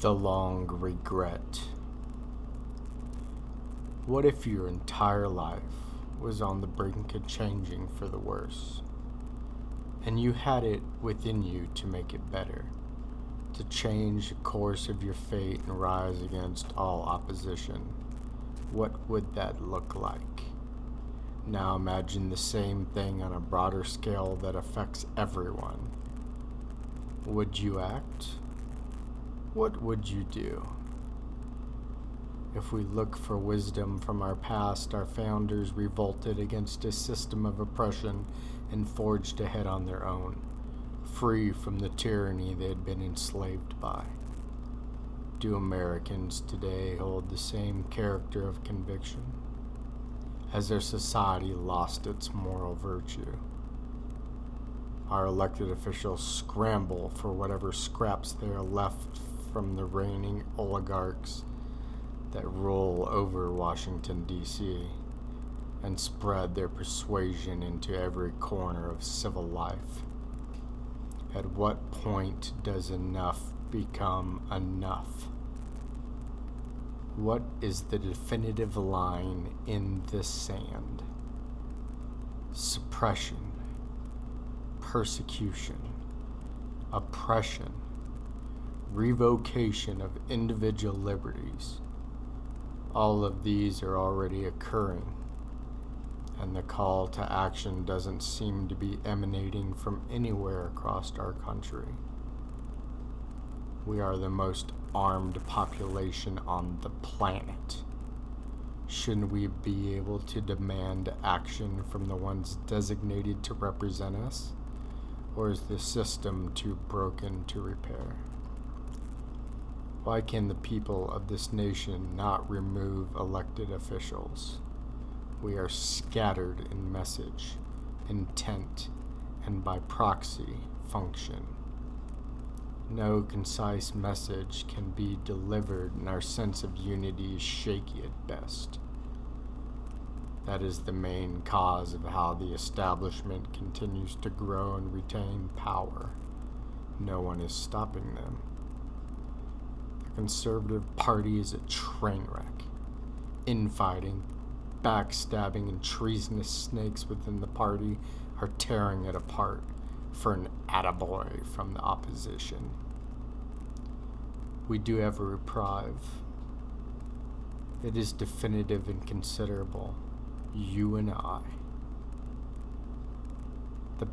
The long regret. What if your entire life was on the brink of changing for the worse, and you had it within you to make it better, to change the course of your fate and rise against all opposition? What would that look like? Now imagine the same thing on a broader scale that affects everyone. Would you act? What would you do? If we look for wisdom from our past, our founders revolted against a system of oppression and forged ahead on their own, free from the tyranny they had been enslaved by. Do Americans today hold the same character of conviction? Has their society lost its moral virtue? Our elected officials scramble for whatever scraps they are left from the reigning oligarchs that rule over Washington, D.C., and spread their persuasion into every corner of civil life. At what point does enough become enough? What is the definitive line in the sand? Suppression, persecution, oppression, revocation of individual liberties. All of these are already occurring, and the call to action doesn't seem to be emanating from anywhere across our country. We are the most armed population on the planet. Shouldn't we be able to demand action from the ones designated to represent us? Or is the system too broken to repair? Why can the people of this nation not remove elected officials? We are scattered in message, intent, and by proxy function. No concise message can be delivered, and our sense of unity is shaky at best. That is the main cause of how the establishment continues to grow and retain power. No one is stopping them. The Conservative Party is a train wreck. Infighting, backstabbing, and treasonous snakes within the party are tearing it apart for an attaboy from the opposition. We do have a reprieve. It is definitive and considerable. You and I. The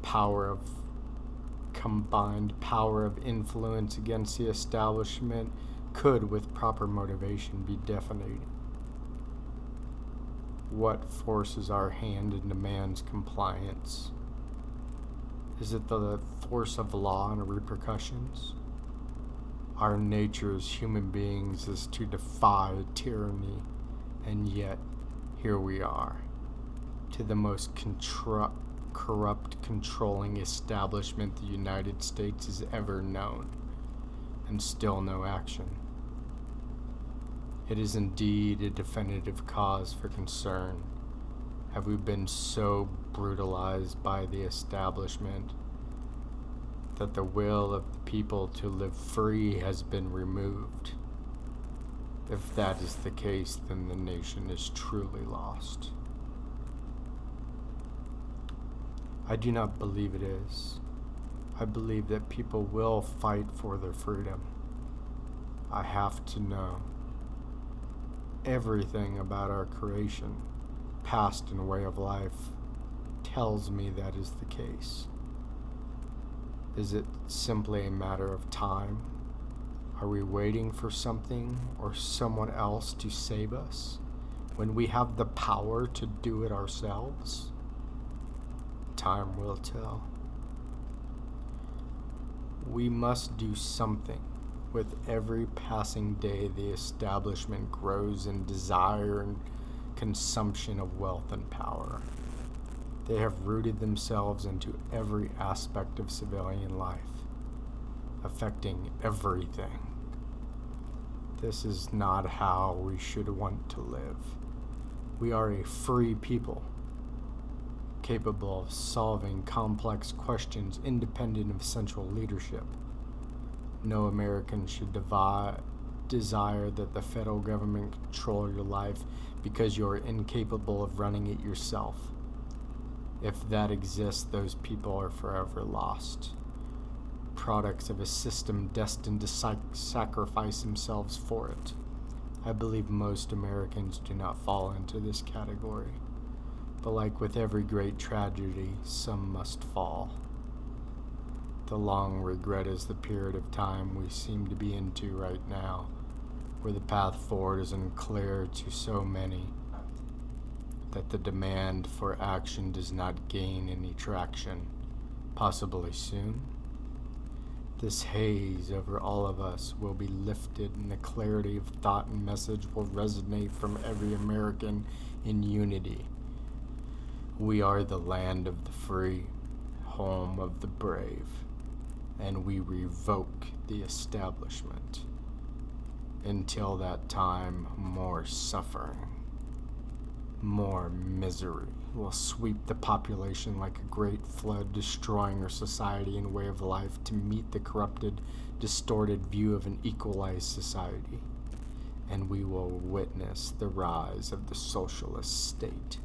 combined power of influence against the establishment could, with proper motivation, be deafening. What forces our hand and demands compliance? Is it the force of law and repercussions? Our nature as human beings is to defy tyranny, and yet here we are, to the most corrupt, controlling establishment the United States has ever known, and still no action. It is indeed a definitive cause for concern. Have we been so brutalized by the establishment that the will of the people to live free has been removed? If that is the case, then the nation is truly lost. I do not believe it is. I believe that people will fight for their freedom. I have to know everything about our creation, past and way of life, tells me that is the case. Is it simply a matter of time? Are we waiting for something or someone else to save us when we have the power to do it ourselves? Time will tell. We must do something. With every passing day, the establishment grows in desire and consumption of wealth and power. They have rooted themselves into every aspect of civilian life, affecting everything. This is not how we should want to live. We are a free people, capable of solving complex questions independent of central leadership. No American should desire that the federal government control your life because you're incapable of running it yourself. If that exists, those people are forever lost. Products of a system destined to sacrifice themselves for it. I believe most Americans do not fall into this category. But like with every great tragedy, some must fall. The long regret is the period of time we seem to be into right now, where the path forward is unclear to so many that the demand for action does not gain any traction, possibly soon. This haze over all of us will be lifted, and the clarity of thought and message will resonate from every American in unity. We are the land of the free, home of the brave, and we revoke the establishment. Until that time, more suffering, more misery will sweep the population like a great flood, destroying our society and way of life to meet the corrupted, distorted view of an equalized society. And we will witness the rise of the socialist state.